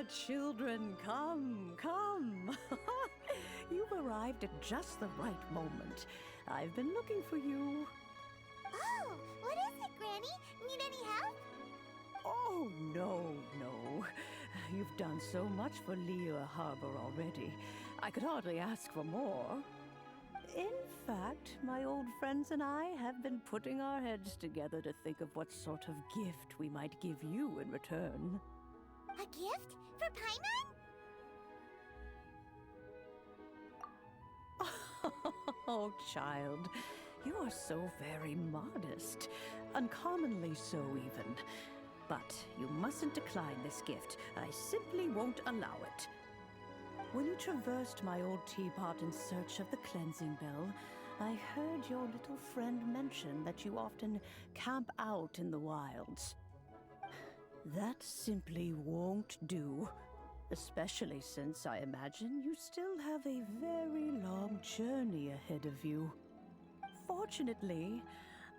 children, come, come. You've arrived at just the right moment. I've been looking for you. Oh, what is it, Granny? Need any help? Oh, no. You've done so much for Liyue Harbor already. I could hardly ask for more. In fact, my old friends and I have been putting our heads together to think of what sort of gift we might give you in return. A gift? For Paimon? Oh, child, you are so very modest. Uncommonly so, even. But you mustn't decline this gift. I simply won't allow it. When you traversed my old teapot in search of the cleansing bell, I heard your little friend mention that you often camp out in the wilds. That simply won't do. Especially since I imagine you still have a very long journey ahead of you. Fortunately,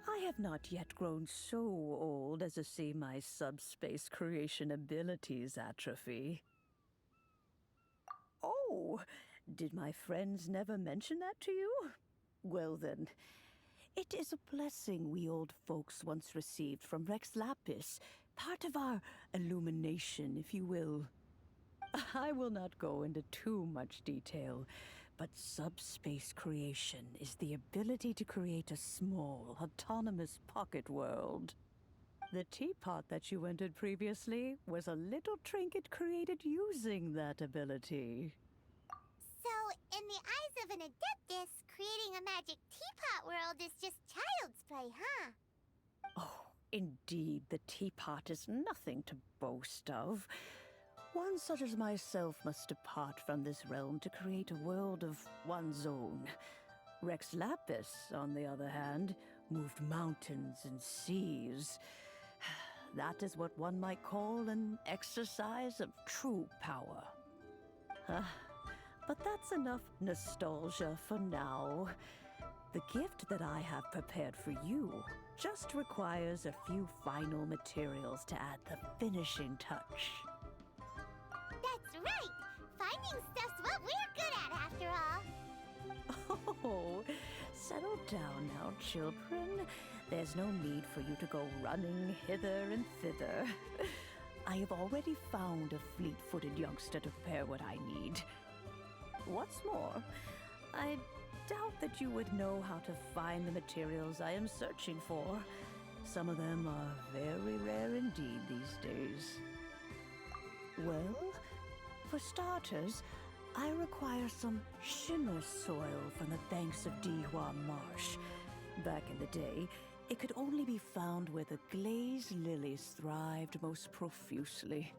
I have not yet grown so old as to see my subspace creation abilities atrophy. Oh, did my friends never mention that to you? Well then, it is a blessing we old folks once received from Rex Lapis, part of our illumination, if you will. I will not go into too much detail, but subspace creation is the ability to create a small, autonomous pocket world. The teapot that you entered previously was a little trinket created using that ability. So, in the eyes of an Adeptus, creating a magic teapot world is just child's play, huh? Oh, indeed, the teapot is nothing to boast of. One such as myself must depart from this realm to create a world of one's own. Rex Lapis, on the other hand, moved mountains and seas. That is what one might call an exercise of true power. But that's enough nostalgia for now. The gift that I have prepared for you just requires a few final materials to add the finishing touch. That's right! Finding stuff's what we're good at, after all. Oh, settle down now, children. There's no need for you to go running hither and thither. I have already found a fleet-footed youngster to prepare what I need. What's more, I doubt that you would know how to find the materials I am searching for. Some of them are very rare indeed these days. Well, for starters, I require some shimmer soil from the banks of Dihua Marsh. Back in the day, it could only be found where the glazed lilies thrived most profusely.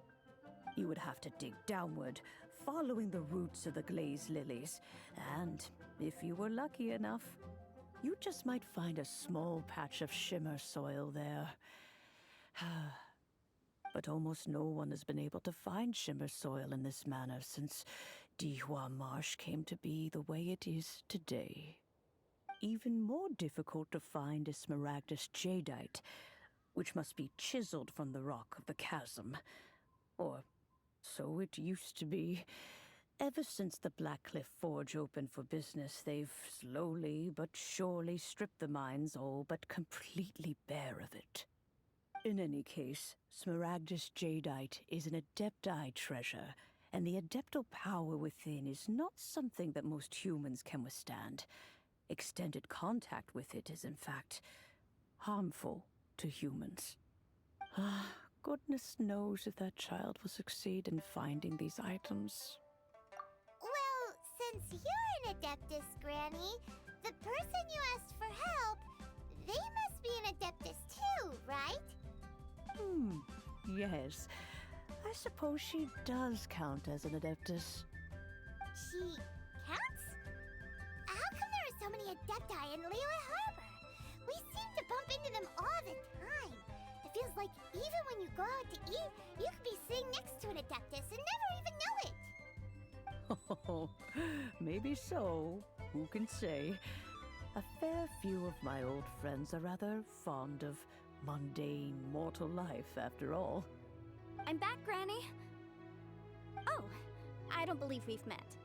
You would have to dig downward, following the roots of the glazed lilies, and if you were lucky enough, you just might find a small patch of shimmer soil there. But almost no one has been able to find shimmer soil in this manner since Dihua Marsh came to be the way it is today. Even more difficult to find is smaragdus jadeite, which must be chiseled from the rock of the chasm. Or so it used to be. Ever since the Blackcliff Forge opened for business, they've slowly but surely stripped the mines all but completely bare of it. In any case, smaragdus jadeite is an adepti treasure, and the adeptal power within is not something that most humans can withstand. Extended contact with it is, in fact, harmful to humans. Goodness knows if that child will succeed in finding these items. Well, since you're an Adeptus, Granny, the person you asked for help, they must be an Adeptus too, right? Yes. I suppose she does count as an Adeptus. She counts? How come there are so many Adepti in Liyue Harbor? We seem to bump into them all the time. It feels like even when you go out to eat, you could be sitting next to an Adeptus and never even know it. Oh, maybe so. Who can say? A fair few of my old friends are rather fond of mundane mortal life, after all. I'm back, Granny. Oh, I don't believe we've met.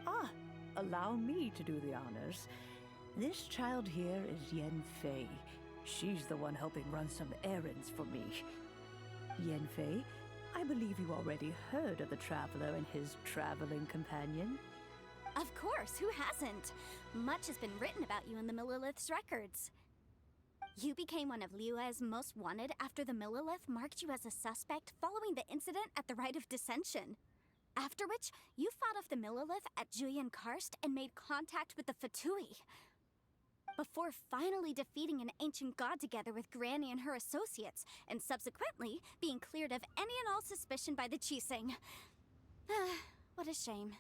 Ah, allow me to do the honors. This child here is Yanfei. She's the one helping run some errands for me. Yanfei, I believe you already heard of the Traveler and his traveling companion. Of course, who hasn't? Much has been written about you in the Millilith's records. You became one of Liyue's most wanted after the Millilith marked you as a suspect following the incident at the Rite of Dissension. After which, you fought off the Millilith at Julian Karst and made contact with the Fatui. Before finally defeating an ancient god together with Granny and her associates, and subsequently being cleared of any and all suspicion by the Chiseng. What a shame.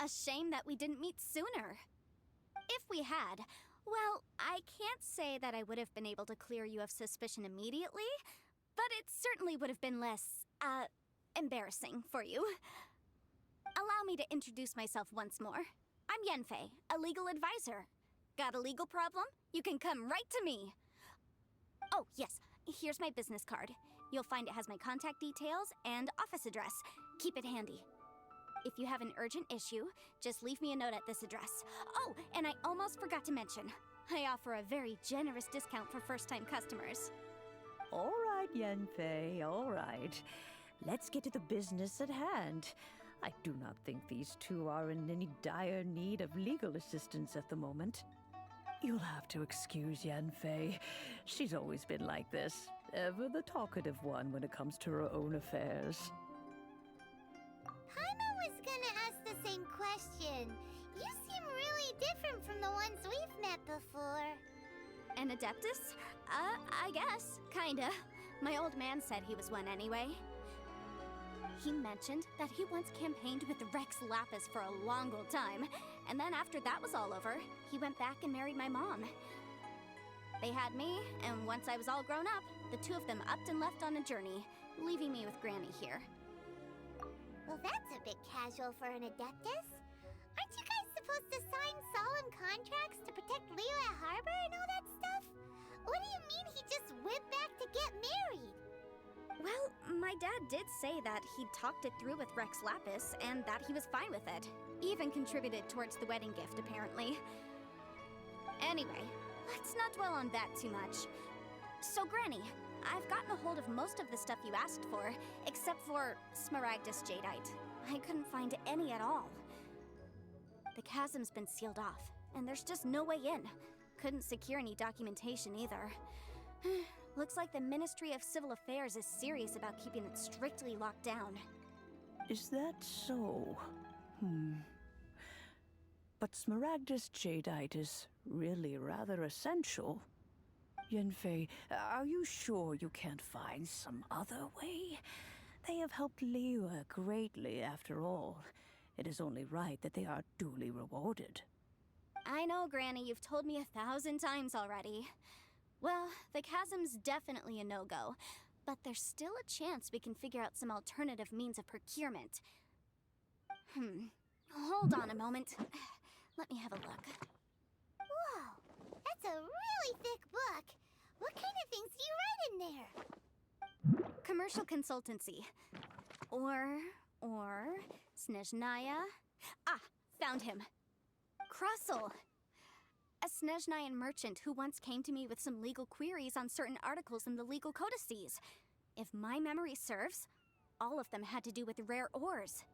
A shame that we didn't meet sooner. If we had, well, I can't say that I would have been able to clear you of suspicion immediately, but it certainly would have been less, embarrassing for you. Allow me to introduce myself once more. I'm Yanfei, a legal advisor. Got a legal problem? You can come right to me. Oh, yes, here's my business card. You'll find it has my contact details and office address. Keep it handy. If you have an urgent issue, just leave me a note at this address. Oh, and I almost forgot to mention, I offer a very generous discount for first-time customers. All right, Yanfei, all right. Let's get to the business at hand. I do not think these two are in any dire need of legal assistance at the moment. You'll have to excuse Yanfei. She's always been like this, ever the talkative one when it comes to her own affairs. Paimon was gonna ask the same question. You seem really different from the ones we've met before. An Adeptus? I guess. Kinda. My old man said he was one anyway. He mentioned that he once campaigned with Rex Lapis for a long old time, and then after that was all over, he went back and married my mom. They had me, and once I was all grown up, the two of them upped and left on a journey, leaving me with Granny here. Well, that's a bit casual for an Adeptus. Aren't you guys supposed to sign solemn contracts to protect Liyue Harbor and all that stuff? What do you mean he just went back to get married? Well, my dad did say that he'd talked it through with Rex Lapis, and that he was fine with it. Even contributed towards the wedding gift, apparently. Anyway, let's not dwell on that too much. So, Granny, I've gotten a hold of most of the stuff you asked for, except for Smaragdus Jadeite. I couldn't find any at all. The chasm's been sealed off, and there's just no way in. Couldn't secure any documentation either. Looks like the Ministry of Civil Affairs is serious about keeping it strictly locked down. Is that so? But Smaragdus Jadeite is really rather essential. Yanfei, are you sure you can't find some other way? They have helped Liyue greatly, after all. It is only right that they are duly rewarded. I know, Granny, you've told me 1,000 times already. Well, the chasm's definitely a no-go, but there's still a chance we can figure out some alternative means of procurement. Hold on a moment. Let me have a look. Whoa, that's a really thick book. What kind of things do you write in there? Commercial consultancy. Or Snezhnaya. Ah, found him. Krusel. A Snezhnayan merchant who once came to me with some legal queries on certain articles in the legal codices. If my memory serves, all of them had to do with rare ores.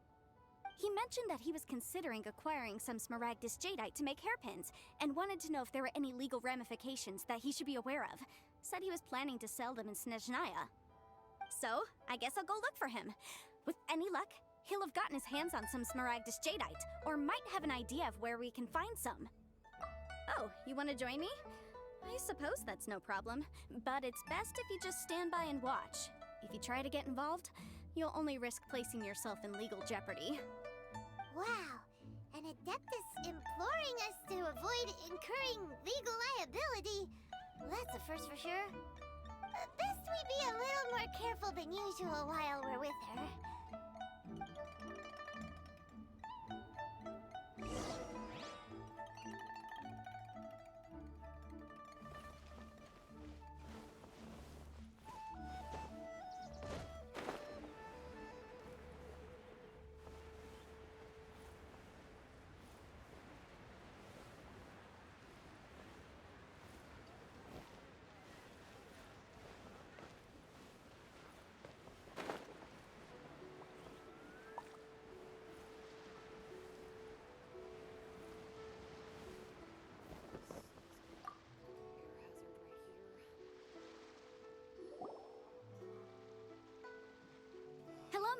He mentioned that he was considering acquiring some Smaragdus Jadeite to make hairpins, and wanted to know if there were any legal ramifications that he should be aware of. Said he was planning to sell them in Snezhnaya. So, I guess I'll go look for him. With any luck, he'll have gotten his hands on some Smaragdus Jadeite, or might have an idea of where we can find some. Oh, you want to join me? I suppose that's no problem, but it's best if you just stand by and watch. If you try to get involved, you'll only risk placing yourself in legal jeopardy. Wow, an Adeptus imploring us to avoid incurring legal liability. Well, that's a first for sure. Best we be a little more careful than usual while we're with her.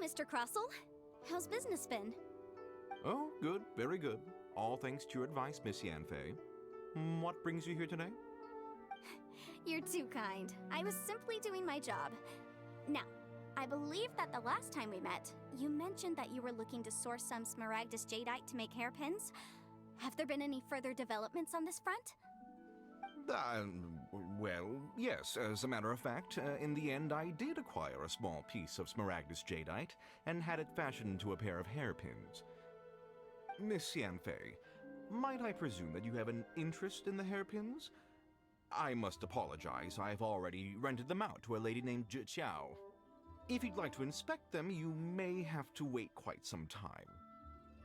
Mr. Crossell. How's business been? Oh, good, very good. All thanks to your advice, Miss Yanfei. What brings you here today? You're too kind. I was simply doing my job. Now, I believe that the last time we met, you mentioned that you were looking to source some Smaragdus Jadeite to make hairpins. Have there been any further developments on this front? Well, yes. As a matter of fact, in the end, I did acquire a small piece of Smaragdus Jadeite and had it fashioned into a pair of hairpins. Miss Yanfei, might I presume that you have an interest in the hairpins? I must apologize. I've already rented them out to a lady named Zhiqiao. If you'd like to inspect them, you may have to wait quite some time.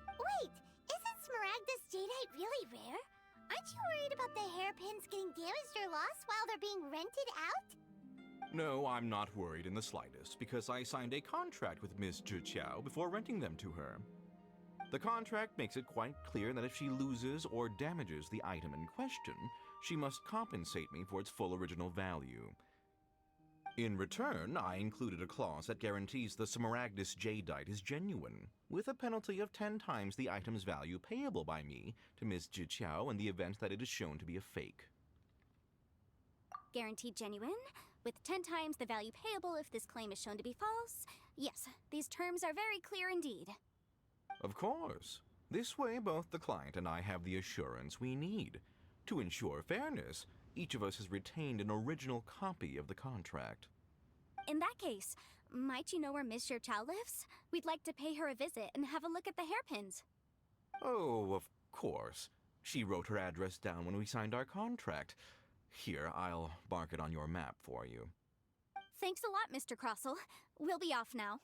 Wait, isn't Smaragdus Jadeite really rare? Aren't you worried about the hairpins getting damaged or lost while they're being rented out? No, I'm not worried in the slightest, because I signed a contract with Ms. Zhiqiao before renting them to her. The contract makes it quite clear that if she loses or damages the item in question, she must compensate me for its full original value. In return, I included a clause that guarantees the Smaragdus Jadeite is genuine, with a penalty of 10 times the item's value payable by me to Ms. Zhiqiao in the event that it is shown to be a fake. Guaranteed genuine, with 10 times the value payable if this claim is shown to be false. Yes, these terms are very clear indeed. Of course. This way, both the client and I have the assurance we need. To ensure fairness, each of us has retained an original copy of the contract. In that case, might you know where Miss Zhiqiao lives? We'd like to pay her a visit and have a look at the hairpins. Oh, of course. She wrote her address down when we signed our contract. Here, I'll mark it on your map for you. Thanks a lot, Mr. Crossell. We'll be off now.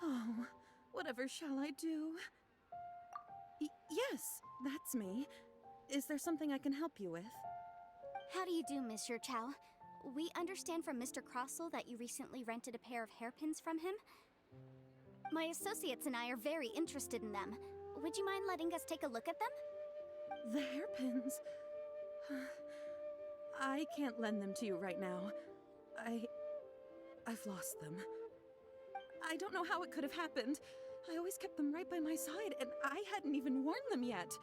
Oh, whatever shall I do? Yes, that's me. Is there something I can help you with? How do you do, Miss Zhiqiao? We understand from Mr. Crossell that you recently rented a pair of hairpins from him. My associates and I are very interested in them. Would you mind letting us take a look at them? The hairpins. I can't lend them to you right now. I've lost them. I don't know how it could have happened. I always kept them right by my side, and I hadn't even worn them yet.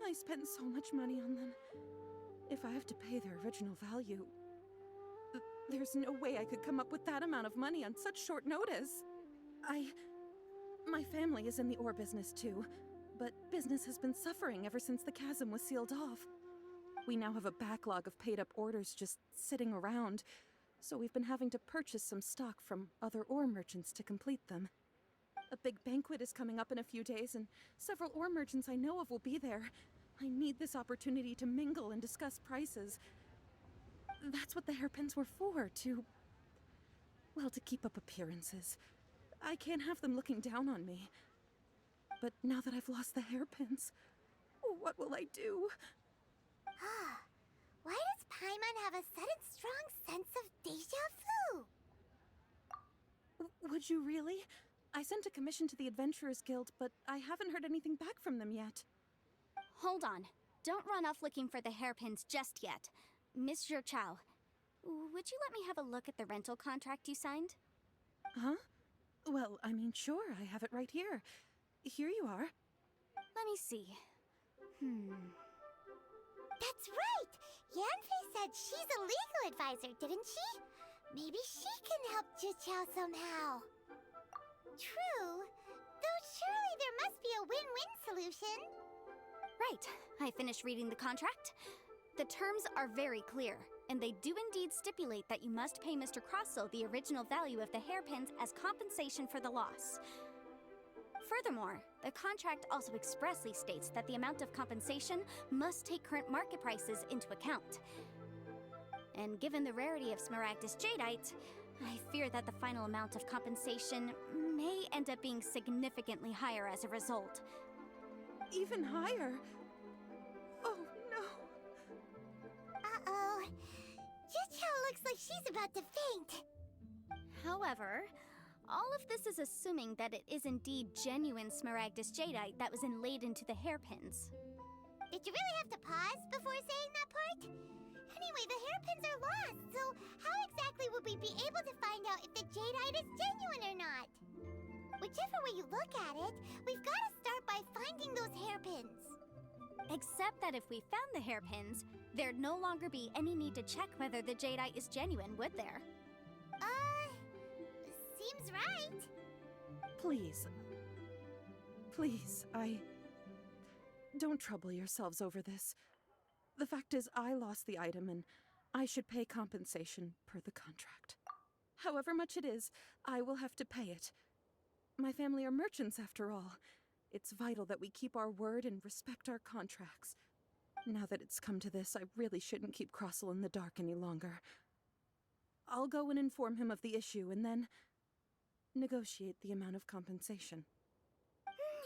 I spent so much money on them. If I have to pay their original value, there's no way I could come up with that amount of money on such short notice. My family is in the ore business too, but business has been suffering ever since the chasm was sealed off. We now have a backlog of paid-up orders just sitting around, so we've been having to purchase some stock from other ore merchants to complete them. A big banquet is coming up in a few days, and several ore merchants I know of will be there. I need this opportunity to mingle and discuss prices. That's what the hairpins were for, to keep up appearances. I can't have them looking down on me. But now that I've lost the hairpins, what will I do? Why does Paimon have a sudden strong sense of déjà vu? Would you really? I sent a commission to the Adventurers Guild, but I haven't heard anything back from them yet. Hold on. Don't run off looking for the hairpins just yet. Miss Zhiqiao, would you let me have a look at the rental contract you signed? Huh? Well, I mean, sure, I have it right here. Here you are. Let me see. That's right! Yanfei said she's a legal advisor, didn't she? Maybe she can help Zhiqiao somehow. True, though surely there must be a win-win solution. Right. I finished reading the contract. The terms are very clear, and they do indeed stipulate that you must pay Mr. Crossell the original value of the hairpins as compensation for the loss. Furthermore, the contract also expressly states that the amount of compensation must take current market prices into account. And given the rarity of Smaragdus Jadeite, I fear that the final amount of compensation may end up being significantly higher as a result. Even higher? Oh, no. Uh-oh. Juchao looks like she's about to faint. However, all of this is assuming that it is indeed genuine Smaragdus Jadeite that was inlaid into the hairpins. Did you really have to pause before saying that part? Anyway, the hairpins are lost, so how exactly would we be able to find out if the jadeite is genuine or not? Whichever way you look at it, we've got to start by finding those hairpins. Except that if we found the hairpins, there'd no longer be any need to check whether the jadeite is genuine, would there? Seems right. Please. Please, Don't trouble yourselves over this. The fact is, I lost the item and I should pay compensation per the contract. However much it is, I will have to pay it. My family are merchants, after all. It's vital that we keep our word and respect our contracts. Now that it's come to this, I really shouldn't keep Crossel in the dark any longer. I'll go and inform him of the issue and then negotiate the amount of compensation.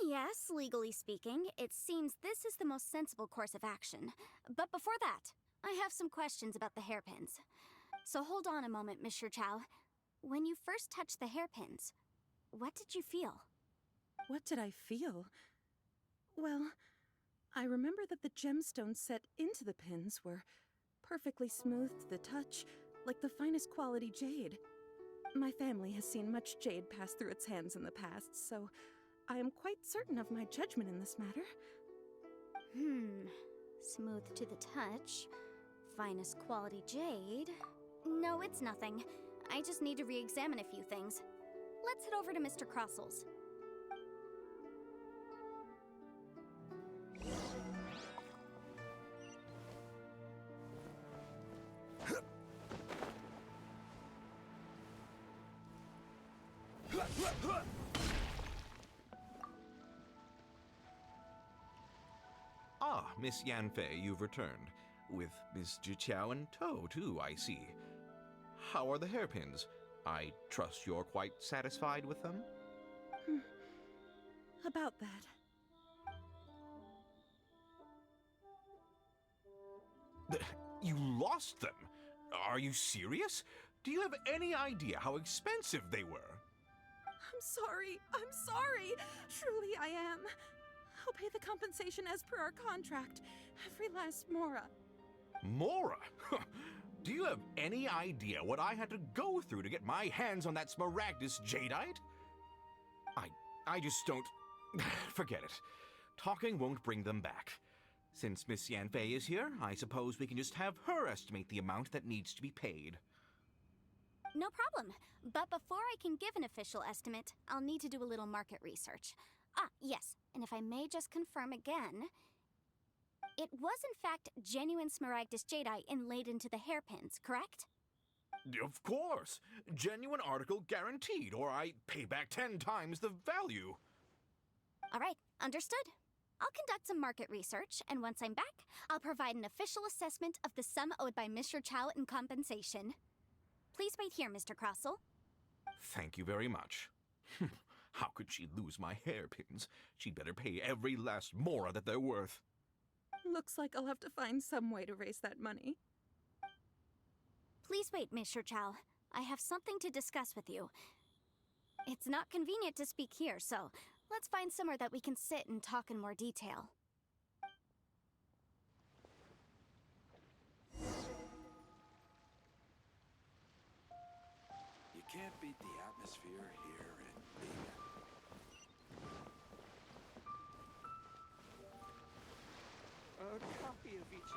Yes, legally speaking, it seems this is the most sensible course of action. But before that, I have some questions about the hairpins. So hold on a moment, Miss Chow. When you first touched the hairpins, what did you feel? What did I feel? Well, I remember that the gemstones set into the pins were perfectly smooth to the touch, like the finest quality jade. My family has seen much jade pass through its hands in the past, so I am quite certain of my judgment in this matter. Smooth to the touch. Finest quality jade. No, it's nothing. I just need to re-examine a few things. Let's head over to Mr. Crossel's. Ah, Miss Yanfei, you've returned. With Miss Jiqiao in tow, too, I see. How are the hairpins? I trust you're quite satisfied with them? About that. You lost them? Are you serious? Do you have any idea how expensive they were? I'm sorry. Truly I am. I'll pay the compensation as per our contract. Every last mora. Mora? Do you have any idea what I had to go through to get my hands on that Smaragdus Jadeite? I just don't... Forget it. Talking won't bring them back. Since Miss Yanfei is here, I suppose we can just have her estimate the amount that needs to be paid. No problem. But before I can give an official estimate, I'll need to do a little market research. Ah, yes, and if I may just confirm again, it was in fact genuine Smaragdus Jadeite inlaid into the hairpins, correct? Of course! Genuine article guaranteed, or I pay back 10 times the value. All right, understood. I'll conduct some market research, and once I'm back, I'll provide an official assessment of the sum owed by Mr. Chow in compensation. Please wait here, Mr. Crossel. Thank you very much. How could she lose my hairpins? She'd better pay every last mora that they're worth. Looks like I'll have to find some way to raise that money. Please wait, Mr. Chow. I have something to discuss with you. It's not convenient to speak here, so let's find somewhere that we can sit and talk in more detail. You can't beat the atmosphere here in Big. A copy of each.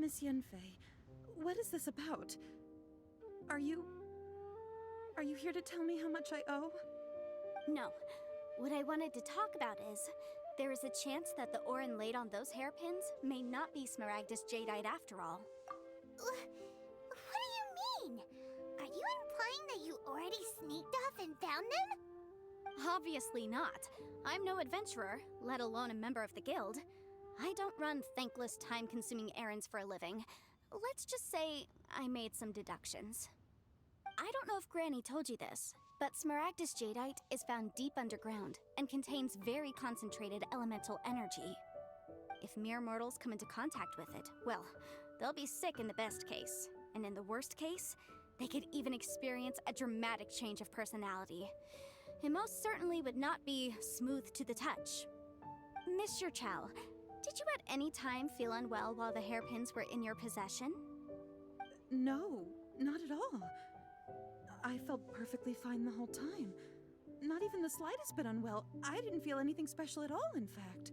Miss Yunfei, what is this about? Are you here to tell me how much I owe? No. What I wanted to talk about is, there is a chance that the Orin laid on those hairpins may not be Smaragdus Jadeite after all. What do you mean? Are you implying that you already sneaked off and found them? Obviously not. I'm no adventurer, let alone a member of the guild. I don't run thankless, time-consuming errands for a living. Let's just say I made some deductions. I don't know if Granny told you this, but Smaragdus Jadeite is found deep underground and contains very concentrated elemental energy. If mere mortals come into contact with it, well, they'll be sick in the best case. And in the worst case, they could even experience a dramatic change of personality. It most certainly would not be smooth to the touch. Mr. Chow, did you at any time feel unwell while the hairpins were in your possession? No, not at all. I felt perfectly fine the whole time. Not even the slightest bit unwell. I didn't feel anything special at all, in fact.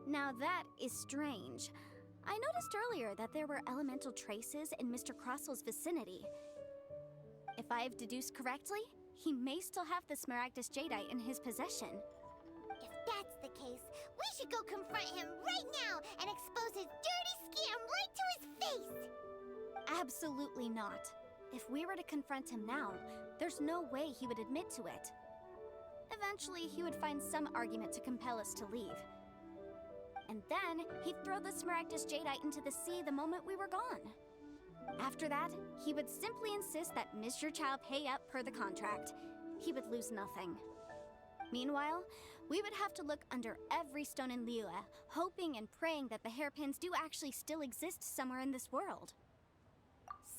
Now that is strange. I noticed earlier that there were elemental traces in Mr. Crossel's vicinity. If I've deduced correctly, he may still have the Smaragdus Jadeite in his possession. If that's the case, we should go confront him right now and expose his dirty scam right to his face! Absolutely not. If we were to confront him now, there's no way he would admit to it. Eventually, he would find some argument to compel us to leave. And then, he'd throw the Smaragdus Jadeite into the sea the moment we were gone. After that, he would simply insist that Mr. Chow pay up per the contract. He would lose nothing. Meanwhile, we would have to look under every stone in Liyue, hoping and praying that the hairpins do actually still exist somewhere in this world.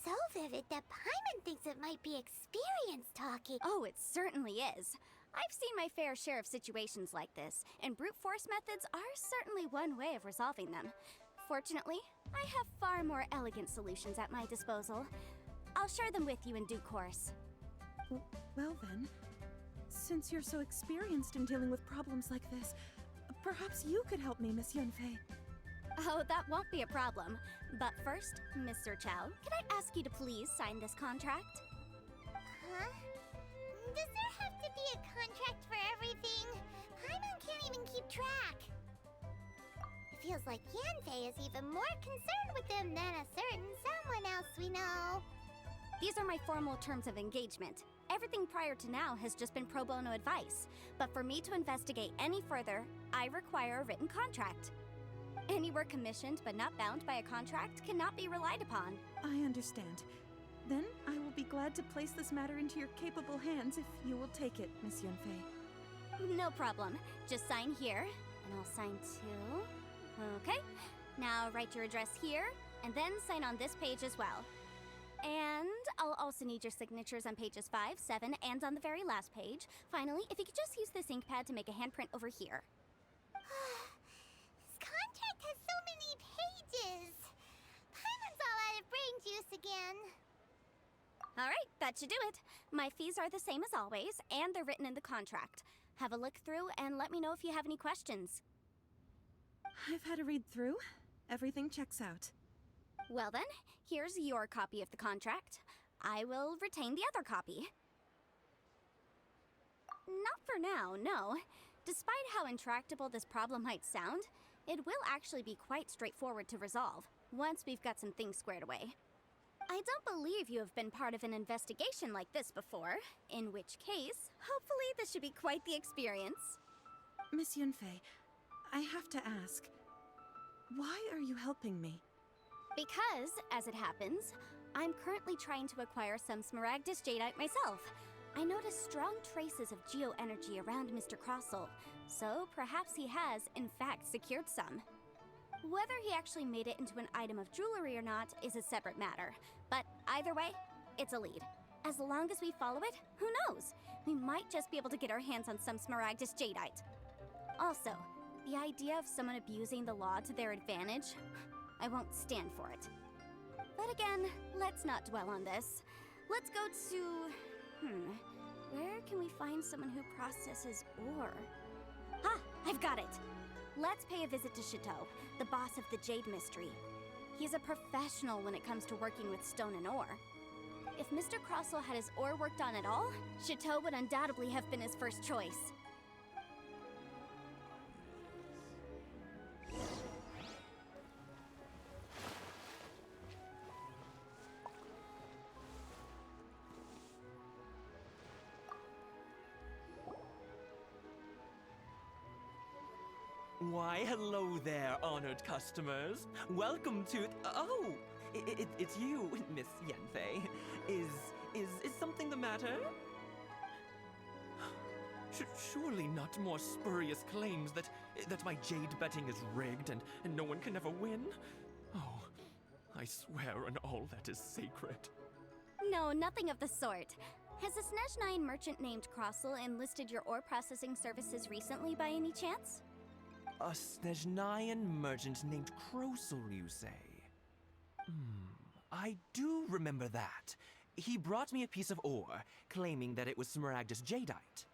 So vivid that Paimon thinks it might be experience talking. Oh, it certainly is. I've seen my fair share of situations like this, and brute force methods are certainly one way of resolving them. Fortunately, I have far more elegant solutions at my disposal. I'll share them with you in due course. Well then, since you're so experienced in dealing with problems like this, perhaps you could help me, Miss Yunfei. Oh, that won't be a problem. But first, Mr. Chow, can I ask you to please sign this contract? Huh? Does there have to be a contract for everything? Paimon can't even keep track. It feels like Yanfei is even more concerned with them than a certain someone else we know. These are my formal terms of engagement. Everything prior to now has just been pro bono advice. But for me to investigate any further, I require a written contract. Any work commissioned but not bound by a contract cannot be relied upon. I understand. Then I will be glad to place this matter into your capable hands if you will take it, Miss Yunfei. No problem. Just sign here, and I'll sign too. Okay. Now write your address here, and then sign on this page as well. And I'll also need your signatures on pages 5, 7, and on the very last page. Finally, if you could just use this ink pad to make a handprint over here. This contract has so many pages. Paimon's all out of brain juice again. All right, that should do it. My fees are the same as always, and they're written in the contract. Have a look through and let me know if you have any questions. I've had a read through. Everything checks out. Well then, here's your copy of the contract. I will retain the other copy. Not for now, no. Despite how intractable this problem might sound, it will actually be quite straightforward to resolve, once we've got some things squared away. I don't believe you have been part of an investigation like this before, in which case, hopefully this should be quite the experience. Miss Yunfei, I have to ask, why are you helping me? Because, as it happens, I'm currently trying to acquire some Smaragdus Jadeite myself. I noticed strong traces of geo-energy around Mr. Crossel, so perhaps he has, in fact, secured some. Whether he actually made it into an item of jewelry or not is a separate matter, but either way, it's a lead. As long as we follow it, who knows? We might just be able to get our hands on some Smaragdus Jadeite. Also, the idea of someone abusing the law to their advantage, I won't stand for it. But again, let's not dwell on this. Let's go to... where can we find someone who processes ore? Ah, I've got it! let's pay a visit to Chateau, the boss of the Jade Mystery. He's a professional when it comes to working with stone and ore. If Mr. Crossell had his ore worked on at all, Chateau would undoubtedly have been his first choice. Why, hello there, honored customers. Welcome to... Oh! It's you, Miss Yenfei. Is something the matter? Surely not more spurious claims that my jade betting is rigged and no one can ever win? Oh, I swear on all that is sacred. No, nothing of the sort. Has a Snezhnyan merchant named Crossell enlisted your ore processing services recently by any chance? A Snezhnyan merchant named Crossell, you say? I do remember that. He brought me a piece of ore, claiming that it was Smaragdus jadeite.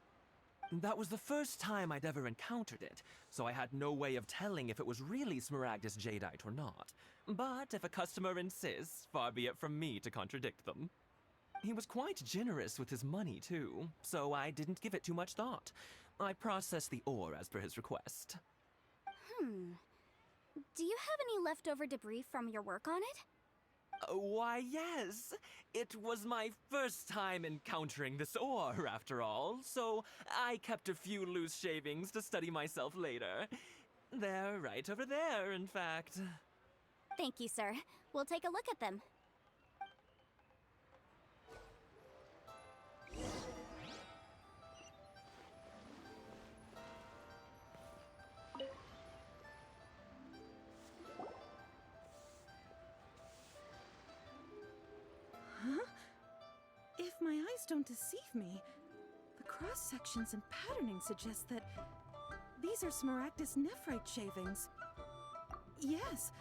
That was the first time I'd ever encountered it, so I had no way of telling if it was really Smaragdus jadeite or not. But if a customer insists, far be it from me to contradict them. He was quite generous with his money, too, so I didn't give it too much thought. I processed the ore as per his request. Do you have any leftover debris from your work on it? Why, yes. It was my first time encountering this ore, after all, so I kept a few loose shavings to study myself later. They're right over there, in fact. Thank you, sir. We'll take a look at them. If my eyes don't deceive me, the cross-sections and patterning suggest that these are Smaragdus nephrite shavings. Yes,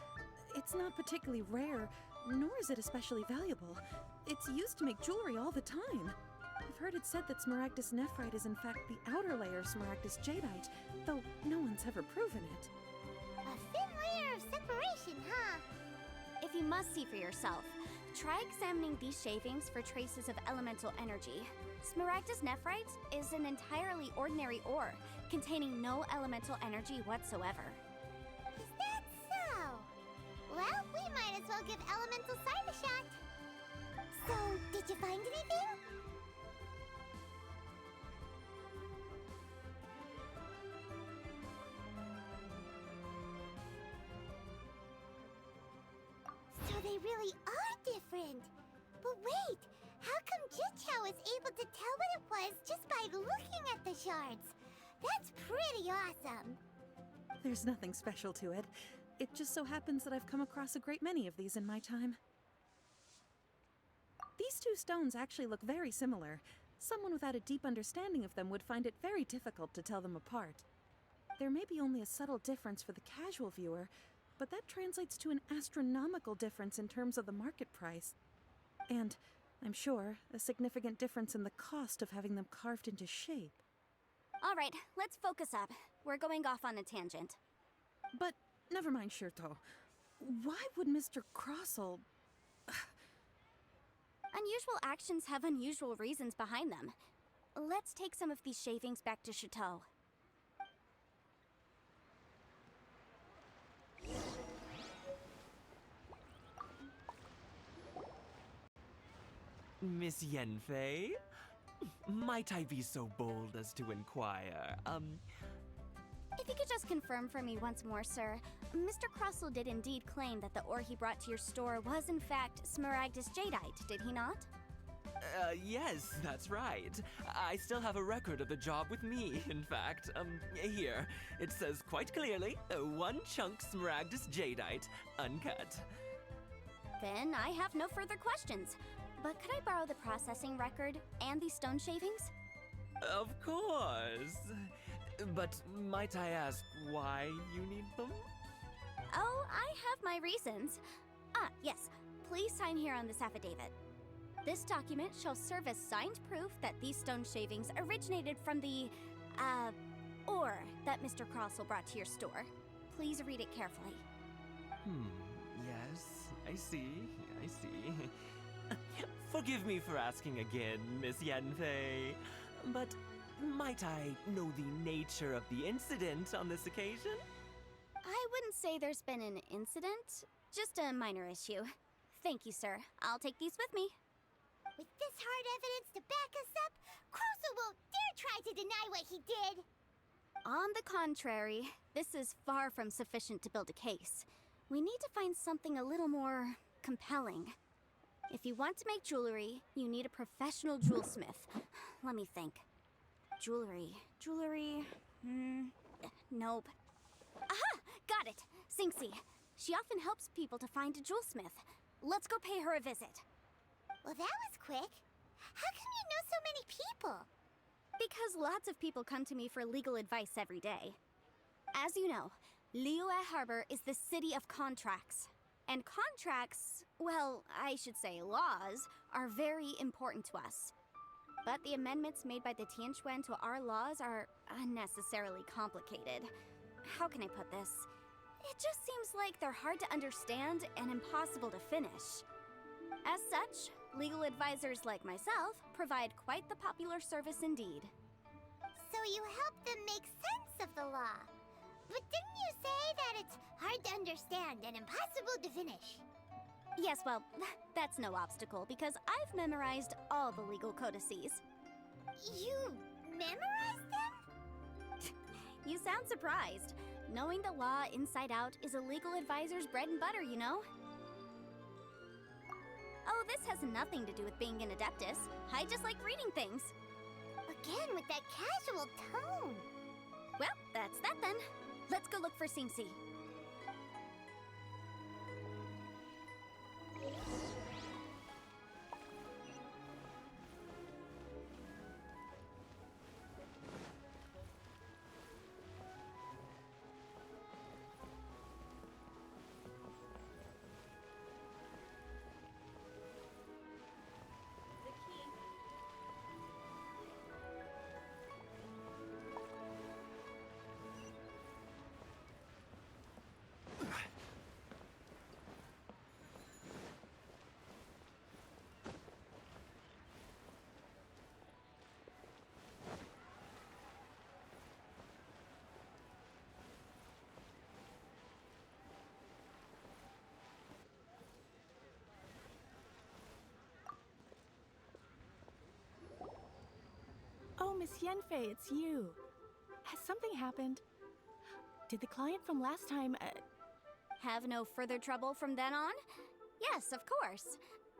it's not particularly rare, nor is it especially valuable. It's used to make jewelry all the time. I've heard it said that Smaragdus nephrite is in fact the outer layer of Smaragdus jadeite, though no one's ever proven it. A thin layer of separation, huh? If you must see for yourself, try examining these shavings for traces of elemental energy. Smaragdus nephrite is an entirely ordinary ore, containing no elemental energy whatsoever. Is that so? Well, we might as well give elemental sight a shot. So, did you find anything? So they really are different. But wait, how come Jichao was able to tell what it was just by looking at the shards? That's pretty awesome. There's nothing special to it. It just so happens that I've come across a great many of these in my time. These two stones actually look very similar. Someone without a deep understanding of them would find it very difficult to tell them apart. There may be only a subtle difference for the casual viewer, but that translates to an astronomical difference in terms of the market price. And, I'm sure, a significant difference in the cost of having them carved into shape. All right, let's focus up. We're going off on a tangent. But, never mind, Shirto. Why would Mr. Crossell... Unusual actions have unusual reasons behind them. Let's take some of these shavings back to Chateau. Miss Yenfei? Might I be so bold as to inquire, If you could just confirm for me once more, sir. Mr. Crossell did indeed claim that the ore he brought to your store was in fact Smaragdus jadeite, did he not? Yes, that's right. I still have a record of the job with me, in fact. Here. It says quite clearly, 1 chunk Smaragdus jadeite, uncut. Then I have no further questions. But could I borrow the processing record and these stone shavings? Of course. But might I ask why you need them? Oh, I have my reasons. Yes. Please sign here on this affidavit. This document shall serve as signed proof that these stone shavings originated from the, ore that Mr. Crossell brought to your store. Please read it carefully. Yes, I see. Forgive me for asking again, Miss Yanfei, but might I know the nature of the incident on this occasion? I wouldn't say there's been an incident, just a minor issue. Thank you, sir. I'll take these with me. With this hard evidence to back us up, Crossell won't dare try to deny what he did. On the contrary, this is far from sufficient to build a case. We need to find something a little more compelling. If you want to make jewelry, you need a professional jewelsmith. Let me think. Jewelry. Nope. Aha! Got it! Sinxie. She often helps people to find a jewelsmith. Let's go pay her a visit. Well, that was quick. How come you know so many people? Because lots of people come to me for legal advice every day. As you know, Liyue Harbor is the city of contracts. And contracts, well, I should say laws, are very important to us. But the amendments made by the Tianquan to our laws are unnecessarily complicated. How can I put this? It just seems like they're hard to understand and impossible to finish. As such, legal advisors like myself provide quite the popular service indeed. So you help them make sense of the law. But didn't you say that it's hard to understand and impossible to finish? Yes, well, that's no obstacle because I've memorized all the legal codices. You memorized them? You sound surprised. Knowing the law inside out is a legal advisor's bread and butter, you know? Oh, this has nothing to do with being an adeptus. I just like reading things. Again with that casual tone. Well, that's that then. Let's go look for Sinxie. Oh, Miss Yanfei, it's you. Has something happened? Did the client from last time, Have no further trouble from then on? Yes, of course.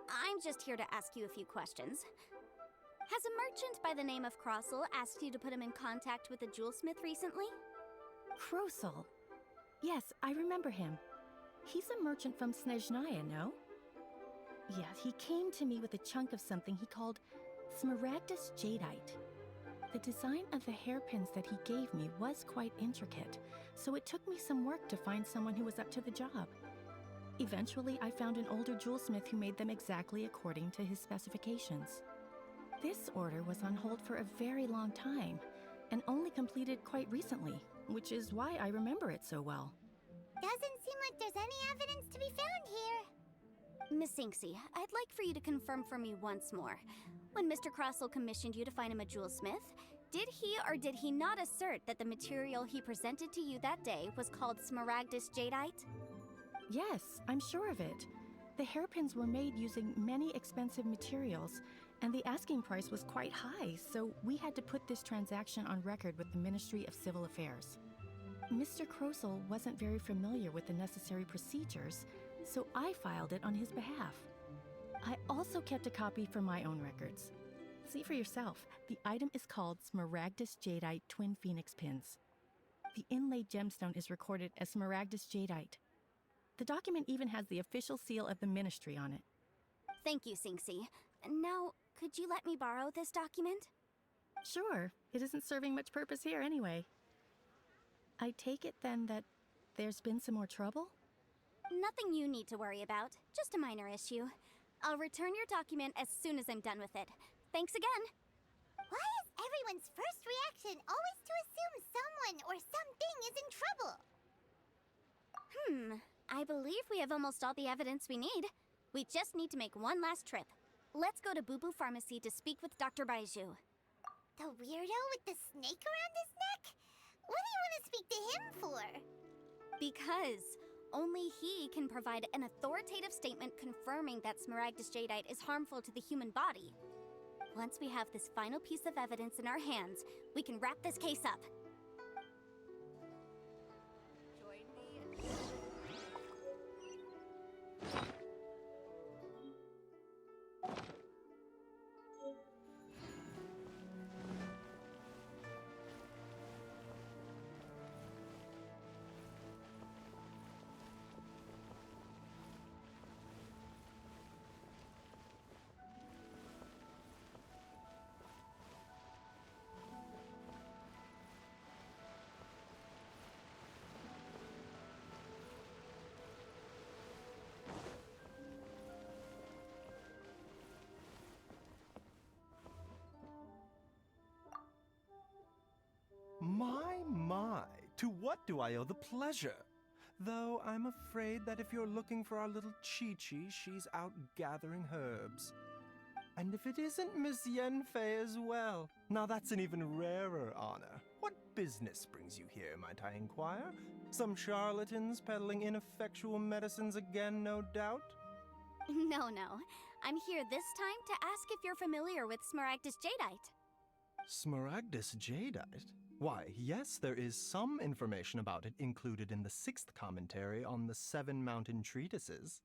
I'm just here to ask you a few questions. Has a merchant by the name of Crossell asked you to put him in contact with a jewelsmith recently? Crossell? Yes, I remember him. He's a merchant from Snezhnaya, no? Yeah, he came to me with a chunk of something he called Smaragdus Jadeite. The design of the hairpins that he gave me was quite intricate, so it took me some work to find someone who was up to the job. Eventually, I found an older jewelsmith who made them exactly according to his specifications. This order was on hold for a very long time, and only completed quite recently, which is why I remember it so well. Doesn't seem like there's any evidence to be found here. Miss Sinxie, I'd like for you to confirm for me once more. When Mr. Crossell commissioned you to find him a jewelsmith, did he or did he not assert that the material he presented to you that day was called Smaragdus Jadeite? Yes, I'm sure of it. The hairpins were made using many expensive materials, and the asking price was quite high, so we had to put this transaction on record with the Ministry of Civil Affairs. Mr. Crossell wasn't very familiar with the necessary procedures, so I filed it on his behalf. I also kept a copy for my own records. See for yourself, the item is called Smaragdus Jadeite Twin Phoenix Pins. The inlaid gemstone is recorded as Smaragdus Jadeite. The document even has the official seal of the ministry on it. Thank you, Sinxie. Now, could you let me borrow this document? Sure, it isn't serving much purpose here anyway. I take it then that there's been some more trouble? Nothing you need to worry about, just a minor issue. I'll return your document as soon as I'm done with it. Thanks again! Why is everyone's first reaction always to assume someone or something is in trouble? I believe we have almost all the evidence we need. We just need to make one last trip. Let's go to Boo Boo Pharmacy to speak with Dr. Baiju. The weirdo with the snake around his neck? What do you want to speak to him for? Because only he can provide an authoritative statement confirming that Smaragdus Jadeite is harmful to the human body. Once we have this final piece of evidence in our hands, we can wrap this case up. My, to what do I owe the pleasure? Though I'm afraid that if you're looking for our little Chi-Chi, she's out gathering herbs. And if it isn't Miss Yenfei as well, now that's an even rarer honor. What business brings you here, might I inquire? Some charlatans peddling ineffectual medicines again, no doubt? No. I'm here this time to ask if you're familiar with Smaragdus Jadeite. Smaragdus Jadeite? Why, yes, there is some information about it included in the 6th commentary on the 7 Mountain Treatises.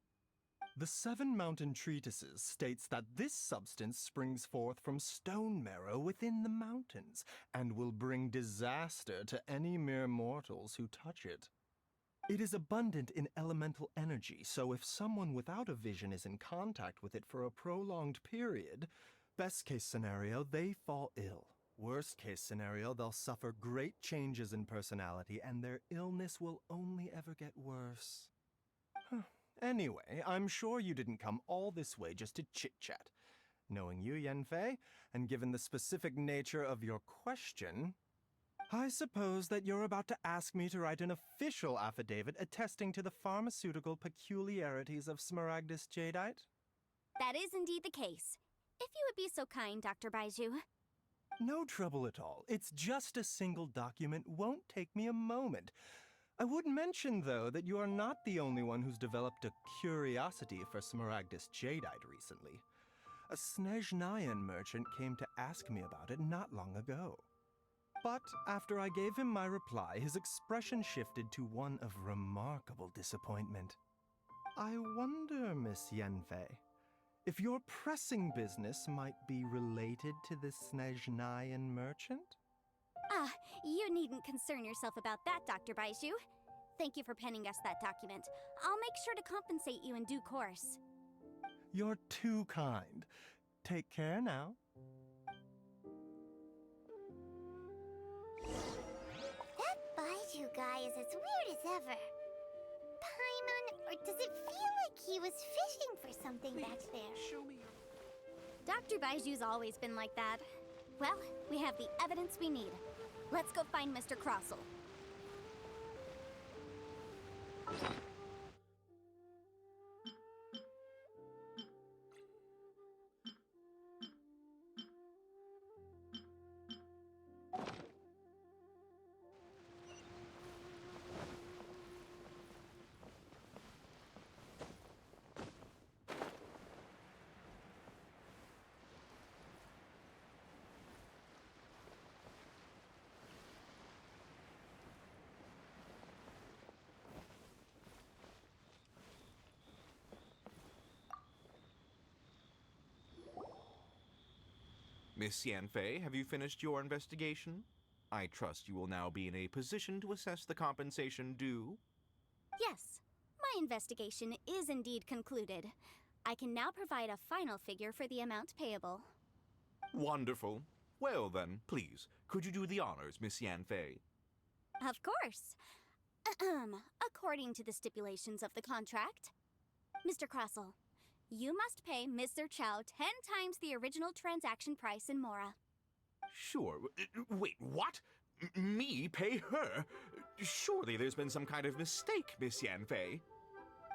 The 7 Mountain Treatises states that this substance springs forth from stone marrow within the mountains, and will bring disaster to any mere mortals who touch it. It is abundant in elemental energy, so if someone without a vision is in contact with it for a prolonged period, best case scenario, they fall ill. Worst case scenario, they'll suffer great changes in personality, and their illness will only ever get worse. Anyway, I'm sure you didn't come all this way just to chit-chat. Knowing you, Yenfei, and given the specific nature of your question, I suppose that you're about to ask me to write an official affidavit attesting to the pharmaceutical peculiarities of Smaragdus Jadeite? That is indeed the case. If you would be so kind, Dr. Baiju. No trouble at all. It's just a single document. Won't take me a moment. I would mention, though, that you are not the only one who's developed a curiosity for Smaragdus Jadeite recently. A Snezhnayan merchant came to ask me about it not long ago. But after I gave him my reply, his expression shifted to one of remarkable disappointment. I wonder, Miss Yenfei, if your pressing business might be related to this Snezhnayan merchant? You needn't concern yourself about that, Dr. Baiju. Thank you for penning us that document. I'll make sure to compensate you in due course. You're too kind. Take care now. That Baiju guy is as weird as ever. Paimon, or does it feel like he was fishing for something back there? Show me your... Dr. Baiju's always been like that. Well, we have the evidence we need. Let's go find Mr. Crossell. Miss Yanfei, have you finished your investigation? I trust you will now be in a position to assess the compensation due. Yes, my investigation is indeed concluded. I can now provide a final figure for the amount payable. Wonderful. Well then, please, could you do the honors, Miss Yanfei? Of course. According to the stipulations of the contract, Mr. Crossell, you must pay Mr. Chow 10 times the original transaction price in Mora. Sure. Wait, what? Me pay her? Surely there's been some kind of mistake, Miss Yanfei.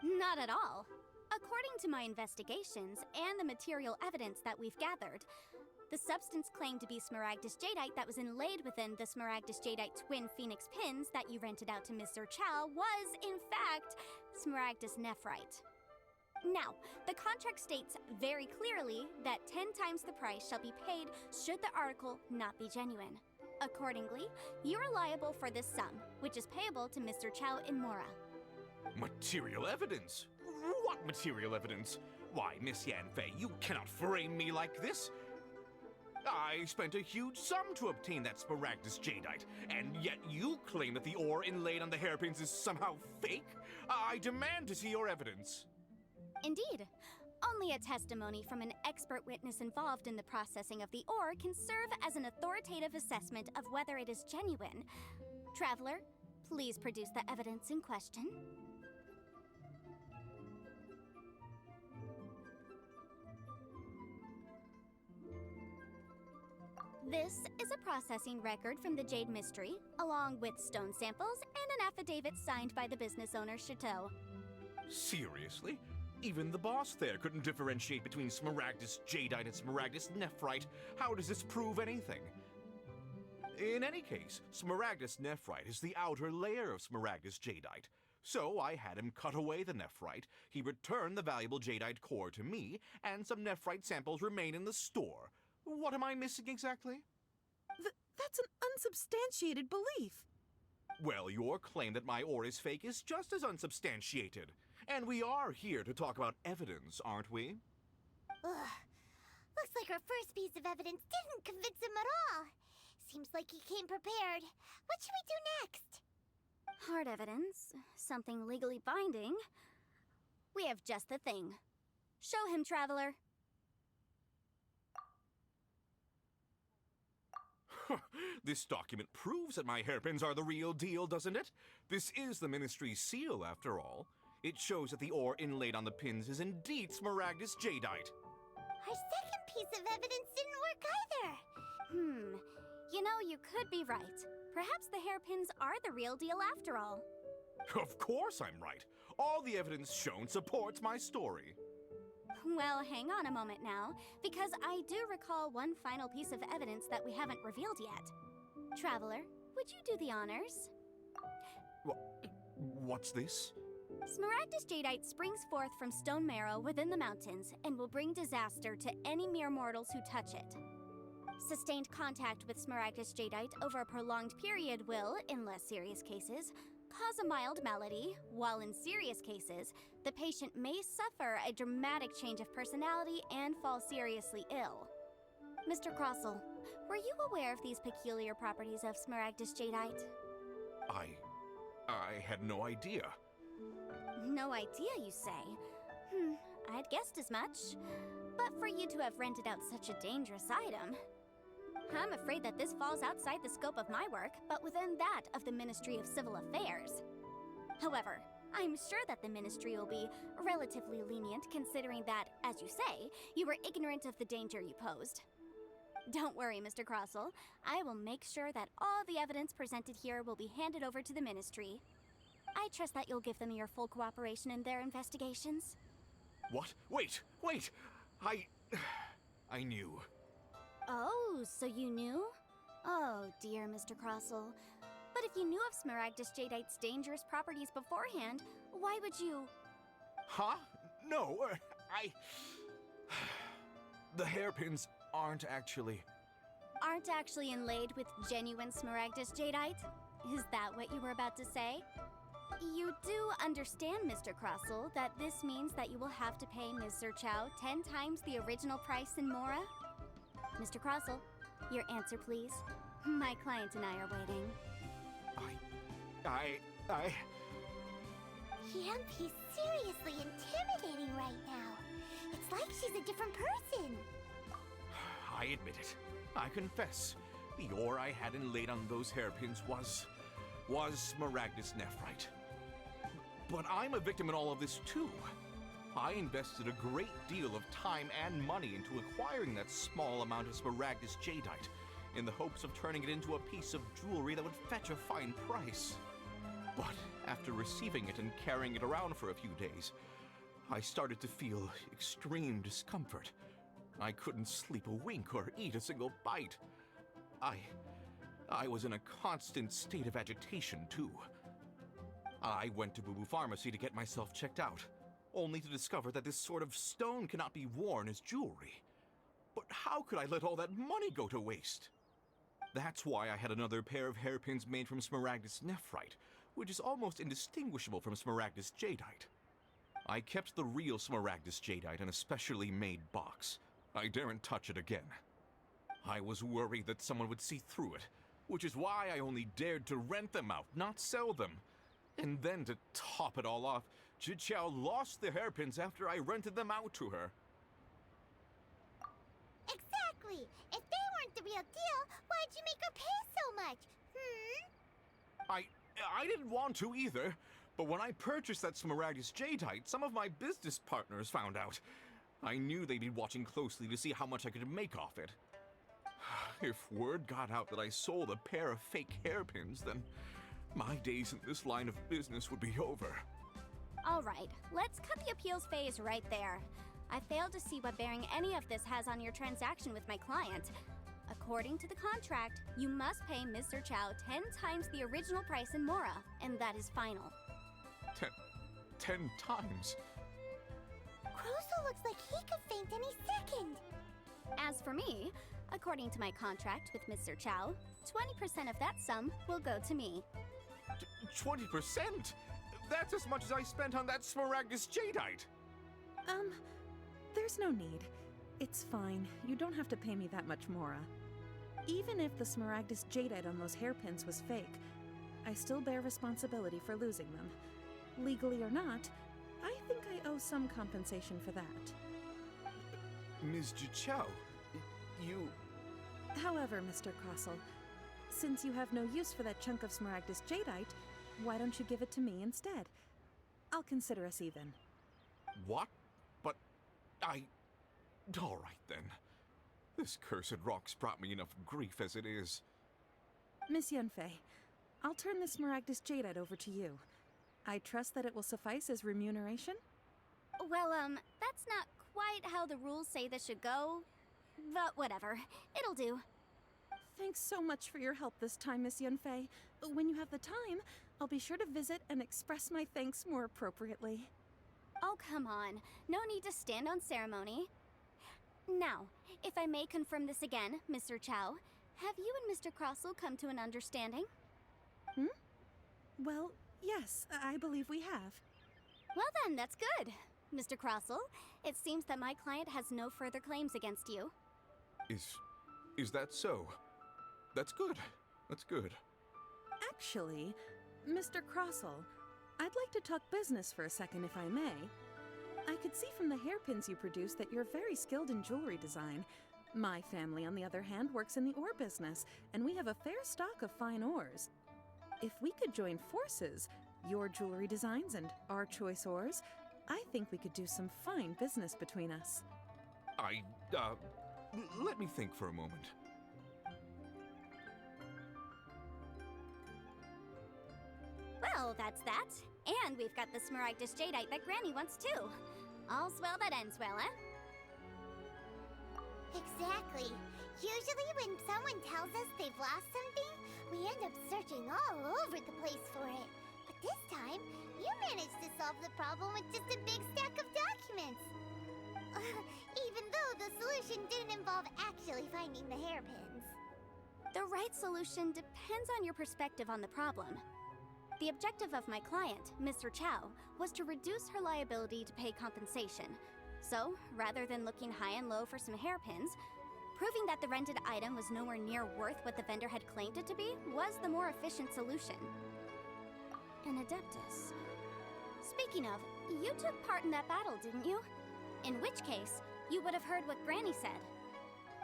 Not at all. According to my investigations and the material evidence that we've gathered, the substance claimed to be smaragdus jadeite that was inlaid within the smaragdus jadeite twin phoenix pins that you rented out to Miss Chow was, in fact, smaragdus nephrite. Now, the contract states very clearly that 10 times the price shall be paid should the article not be genuine. Accordingly, you are liable for this sum, which is payable to Mr. Chow in Mora. Material evidence? What material evidence? Why, Miss Yanfei, you cannot frame me like this. I spent a huge sum to obtain that smaragdus jadeite, and yet you claim that the ore inlaid on the hairpins is somehow fake? I demand to see your evidence. Indeed. Only a testimony from an expert witness involved in the processing of the ore can serve as an authoritative assessment of whether it is genuine. Traveler, please produce the evidence in question. This is a processing record from the Jade Mystery, along with stone samples and an affidavit signed by the business owner, Chateau. Seriously? Even the boss there couldn't differentiate between smaragdus jadeite and smaragdus nephrite. How does this prove anything? In any case, smaragdus nephrite is the outer layer of smaragdus jadeite. So I had him cut away the nephrite, he returned the valuable jadeite core to me, and some nephrite samples remain in the store. What am I missing exactly? That's an unsubstantiated belief. Well, your claim that my ore is fake is just as unsubstantiated. And we are here to talk about evidence, aren't we? Ugh. Looks like our first piece of evidence didn't convince him at all. Seems like he came prepared. What should we do next? Hard evidence, something legally binding. We have just the thing. Show him, Traveler. This document proves that my hairpins are the real deal, doesn't it? This is the Ministry's seal, after all. It shows that the ore inlaid on the pins is indeed smaragdus jadeite. Our second piece of evidence didn't work either. You know, you could be right. Perhaps the hairpins are the real deal after all. Of course I'm right. All the evidence shown supports my story. Well, hang on a moment now, because I do recall one final piece of evidence that we haven't revealed yet. Traveler, would you do the honors? What's this? Smaragdus jadeite springs forth from stone marrow within the mountains and will bring disaster to any mere mortals who touch it. Sustained contact with smaragdus jadeite over a prolonged period will, in less serious cases, cause a mild malady, while in serious cases, the patient may suffer a dramatic change of personality and fall seriously ill. Mr. Crossell, were you aware of these peculiar properties of smaragdus jadeite? I had no idea. No idea, you say? I'd guessed as much. But for you to have rented out such a dangerous item, I'm afraid that this falls outside the scope of my work, but within that of the Ministry of Civil Affairs. However, I'm sure that the Ministry will be relatively lenient considering that, as you say, you were ignorant of the danger you posed. Don't worry, Mr. Crossell. I will make sure that all the evidence presented here will be handed over to the Ministry. I trust that you'll give them your full cooperation in their investigations. What? Wait! I knew. Oh, so you knew? Oh, dear Mr. Crossell. But if you knew of smaragdus jadeite's dangerous properties beforehand, why would you... Huh? No, The hairpins aren't actually inlaid with genuine smaragdus jadeite? Is that what you were about to say? You do understand, Mr. Crossell, that this means that you will have to pay Ms. Chow 10 times the original price in Mora? Mr. Crossell, your answer, please. My client and I are waiting. He's seriously intimidating right now. It's like she's a different person. I admit it. I confess. The ore I had inlaid on those hairpins was smaragdus nephrite. But I'm a victim in all of this too. I invested a great deal of time and money into acquiring that small amount of smaragdus jadeite, in the hopes of turning it into a piece of jewelry that would fetch a fine price. But after receiving it and carrying it around for a few days, I started to feel extreme discomfort. I couldn't sleep a wink or eat a single bite. I was in a constant state of agitation, too. I went to Boo Boo Pharmacy to get myself checked out, only to discover that this sort of stone cannot be worn as jewelry. But how could I let all that money go to waste? That's why I had another pair of hairpins made from Smaragdus nephrite, which is almost indistinguishable from Smaragdus jadeite. I kept the real Smaragdus jadeite in a specially made box. I daren't touch it again. I was worried that someone would see through it, which is why I only dared to rent them out, not sell them. And then to top it all off, Zhiqiao lost the hairpins after I rented them out to her. Exactly! If they weren't the real deal, why'd you make her pay so much? I didn't want to either, but when I purchased that Smaragdus jadeite, some of my business partners found out. I knew they'd be watching closely to see how much I could make off it. If word got out that I sold a pair of fake hairpins, then my days in this line of business would be over. All right, let's cut the appeals phase right there. I failed to see what bearing any of this has on your transaction with my client. According to the contract, you must pay Mr. Chow 10 times the original price in Mora, and that is final. 10 times? Crusoe looks like he could faint any second. As for me, according to my contract with Mr. Chow, 20% of that sum will go to me. 20%? That's as much as I spent on that Smaragdus jadeite! There's no need. It's fine. You don't have to pay me that much, Mora. Even if the Smaragdus jadeite on those hairpins was fake, I still bear responsibility for losing them. Legally or not, I think I owe some compensation for that. Ms. Zhiqiao, you... However, Mr. Crossell, since you have no use for that chunk of Smaragdus jadeite, why don't you give it to me instead? I'll consider us even. What? But all right then. This cursed rock's brought me enough grief as it is. Miss Yunfei, I'll turn the Smaragdus jadeite over to you. I trust that it will suffice as remuneration? Well, that's not quite how the rules say this should go. But whatever, it'll do. Thanks so much for your help this time, Miss Yunfei. When you have the time, I'll be sure to visit and express my thanks more appropriately. Oh, come on. No need to stand on ceremony. Now, if I may confirm this again, Mr. Chow, have you and Mr. Crossell come to an understanding? Well, yes, I believe we have. Well then, that's good. Mr. Crossell, it seems that my client has no further claims against you. Is that so? That's good. That's good. Actually, Mr. Crossell, I'd like to talk business for a second if I may. I could see from the hairpins you produce that you're very skilled in jewelry design. My family, on the other hand, works in the ore business, and we have a fair stock of fine ores. If we could join forces, your jewelry designs and our choice ores, I think we could do some fine business between us. Let me think for a moment. Well, that's that. And we've got the Smaragdus jadeite that Granny wants too. All's well that ends well, eh? Exactly. Usually when someone tells us they've lost something, we end up searching all over the place for it. But this time, you managed to solve the problem with just a big stack of documents. Even though the solution didn't involve actually finding the hairpins. The right solution depends on your perspective on the problem. The objective of my client, Mr. Chow, was to reduce her liability to pay compensation. So, rather than looking high and low for some hairpins, proving that the rented item was nowhere near worth what the vendor had claimed it to be was the more efficient solution. An Adeptus. Speaking of, you took part in that battle, didn't you? In which case, you would have heard what Granny said.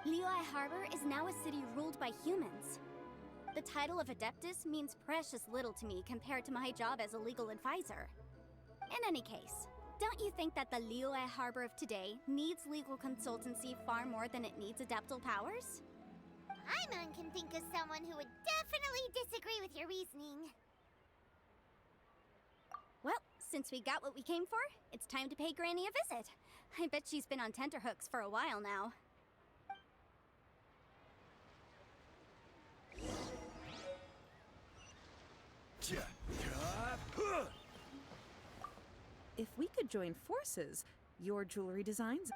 Liyue Harbor is now a city ruled by humans. The title of Adeptus means precious little to me compared to my job as a legal advisor. In any case, don't you think that the Liyue Harbor of today needs legal consultancy far more than it needs adeptal powers? Paimon can think of someone who would definitely disagree with your reasoning. Well, since we got what we came for, it's time to pay Granny a visit. I bet she's been on tenterhooks for a while now. If we could join forces, your jewelry designs.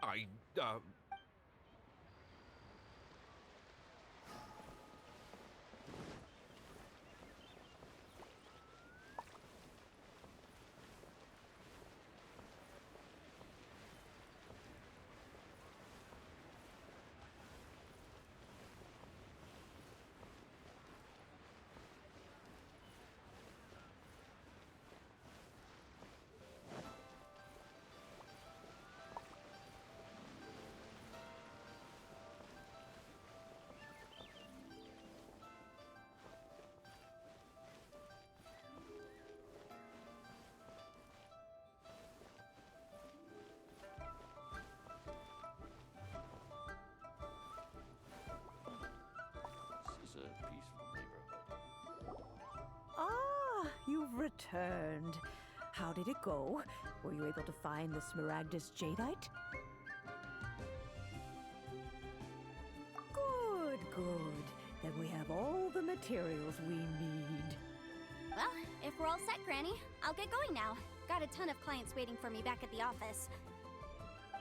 This is a peaceful neighborhood. Ah, you've returned. How did it go? Were you able to find the Smaragdus Jadeite? Good, good. Then we have all the materials we need. Well, if we're all set, Granny, I'll get going now. Got a ton of clients waiting for me back at the office.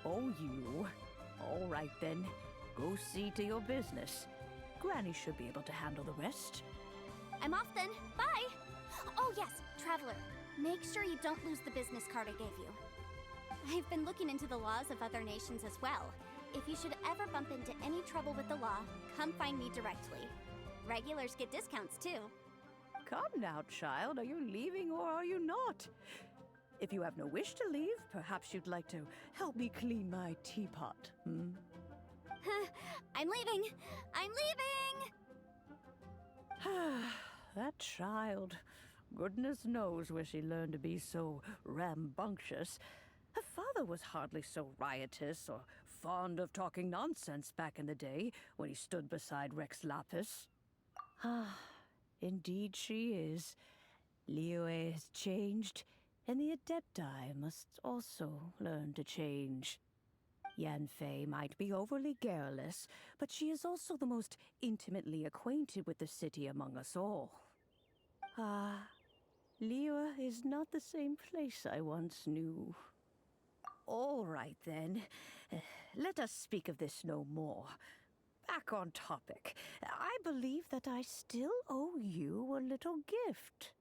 Oh, you. All right then. Go see to your business. Granny should be able to handle the rest. I'm off then. Bye! Oh yes, Traveler. Make sure you don't lose the business card I gave you. I've been looking into the laws of other nations as well. If you should ever bump into any trouble with the law, come find me directly. Regulars get discounts too. Come now, child. Are you leaving or are you not? If you have no wish to leave, perhaps you'd like to help me clean my teapot, hmm? I'm leaving! I'm leaving! That child. Goodness knows where she learned to be so rambunctious. Her father was hardly so riotous or fond of talking nonsense back in the day when he stood beside Rex Lapis. Ah, indeed she is. Liyue has changed, and the Adepti must also learn to change. Yanfei might be overly garrulous, but she is also the most intimately acquainted with the city among us all. Ah, Liyue is not the same place I once knew. All right, then. Let us speak of this no more. Back on topic. I believe that I still owe you a little gift.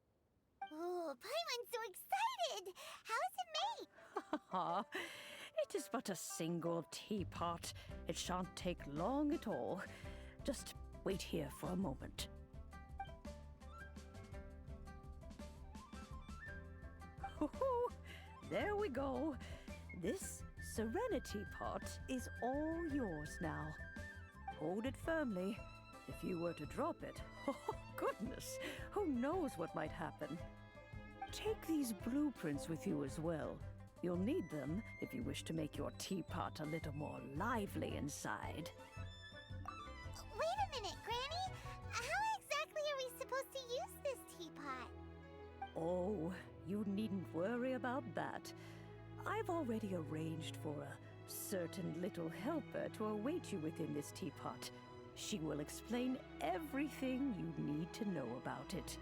Oh, Paimon's so excited! How is it made? It is but a single teapot. It shan't take long at all. Just wait here for a moment. There we go. This Serenity pot is all yours now. Hold it firmly. If you were to drop it, oh goodness, who knows what might happen. Take these blueprints with you as well. You'll need them if you wish to make your teapot a little more lively inside. Wait a minute, Granny! How exactly are we supposed to use this teapot? Oh, you needn't worry about that. I've already arranged for a certain little helper to await you within this teapot. She will explain everything you need to know about it.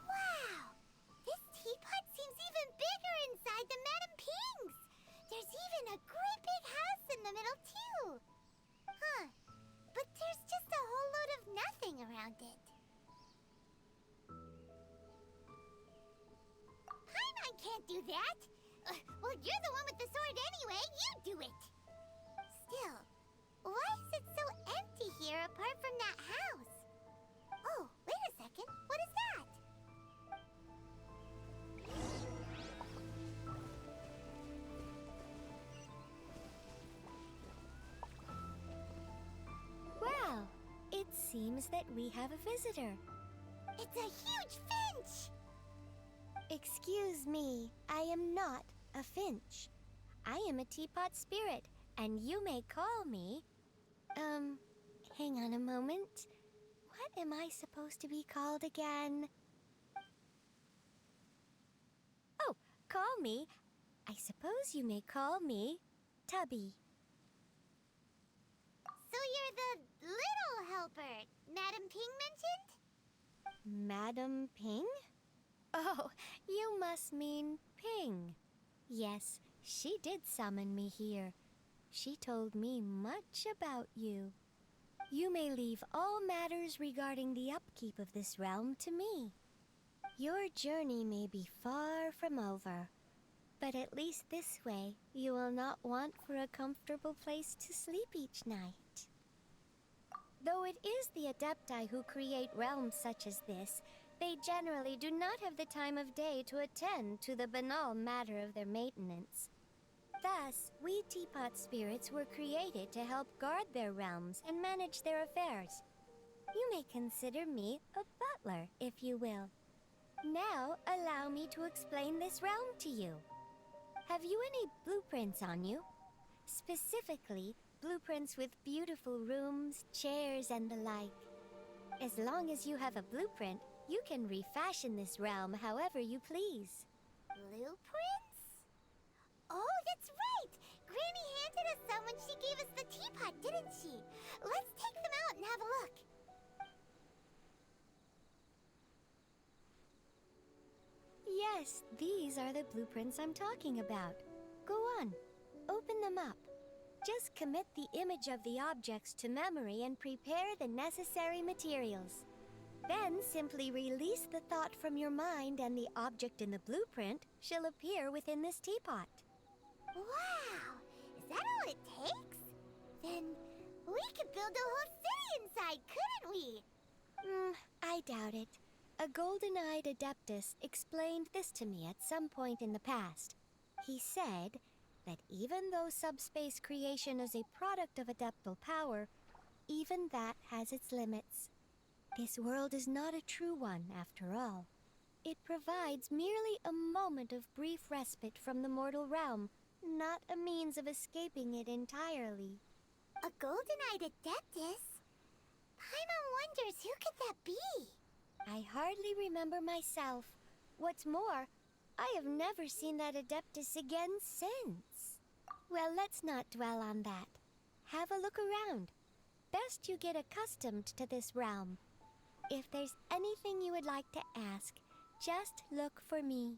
Wow! This teapot seems even bigger inside than Madame Ping's! There's even a great big house in the middle, too! Huh. But there's just a whole load of nothing around it. Paimon can't do that. Well, you're the one with the sword anyway. You do it. Still, why is it so empty here apart from that house? Oh, wait a second. What is that? Well, it seems that we have a visitor. It's a huge finch! Excuse me, I am not a finch. I am a teapot spirit, and you may call me... hang on a moment. What am I supposed to be called again? Oh, call me. I suppose you may call me Tubby. So you're the little helper Madam Ping mentioned? Madam Ping? Oh, you must mean Ping. Yes, she did summon me here. She told me much about you. You may leave all matters regarding the upkeep of this realm to me. Your journey may be far from over, but at least this way you will not want for a comfortable place to sleep each night. Though it is the Adepti who create realms such as this, they generally do not have the time of day to attend to the banal matter of their maintenance. Thus, we Teapot spirits were created to help guard their realms and manage their affairs. You may consider me a butler, if you will. Now, allow me to explain this realm to you. Have you any blueprints on you? Specifically, blueprints with beautiful rooms, chairs, and the like. As long as you have a blueprint, you can refashion this realm however you please. Blueprints? Oh, that's right! Granny handed us some when she gave us the teapot, didn't she? Let's take them out and have a look. Yes, these are the blueprints I'm talking about. Go on, open them up. Just commit the image of the objects to memory and prepare the necessary materials. Then simply release the thought from your mind and the object in the blueprint shall appear within this teapot. Wow! Is that all it takes? Then we could build a whole city inside, couldn't we? I doubt it. A golden-eyed adeptus explained this to me at some point in the past. He said that even though subspace creation is a product of adeptal power, even that has its limits. This world is not a true one, after all. It provides merely a moment of brief respite from the mortal realm, not a means of escaping it entirely. A golden-eyed adeptus? Paimon wonders who could that be? I hardly remember myself. What's more, I have never seen that adeptus again since. Well, let's not dwell on that. Have a look around. Best you get accustomed to this realm. If there's anything you would like to ask, just look for me.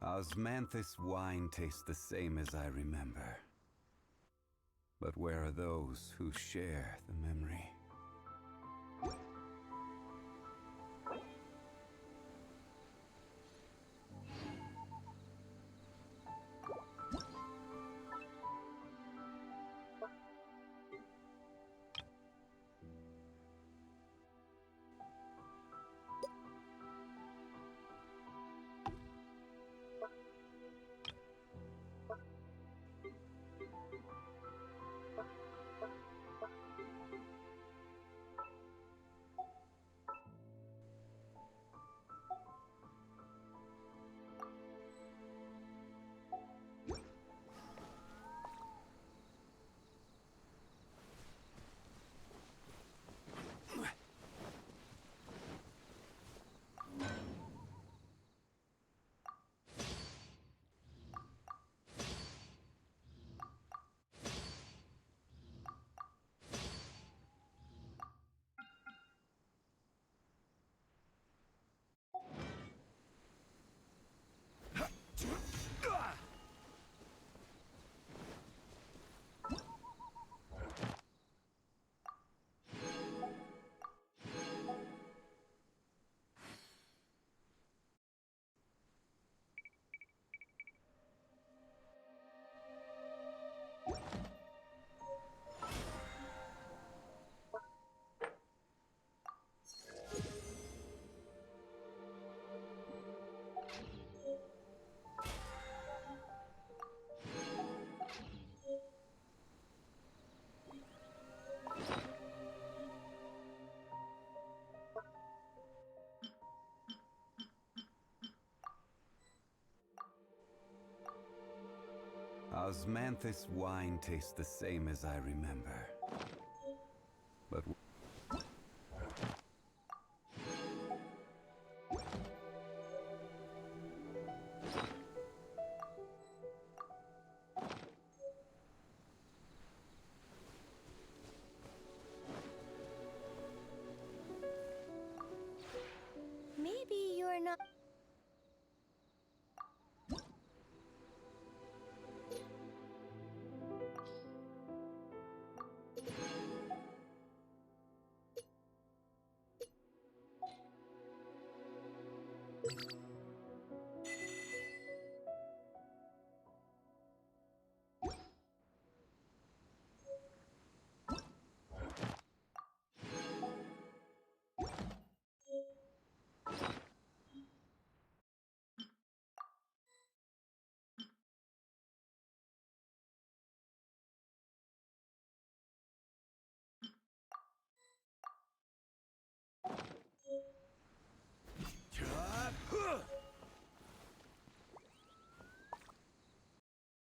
Osmanthus wine tastes the same as I remember. But where are those who share the memory? Osmanthus wine tastes the same as I remember. But Maybe you're not.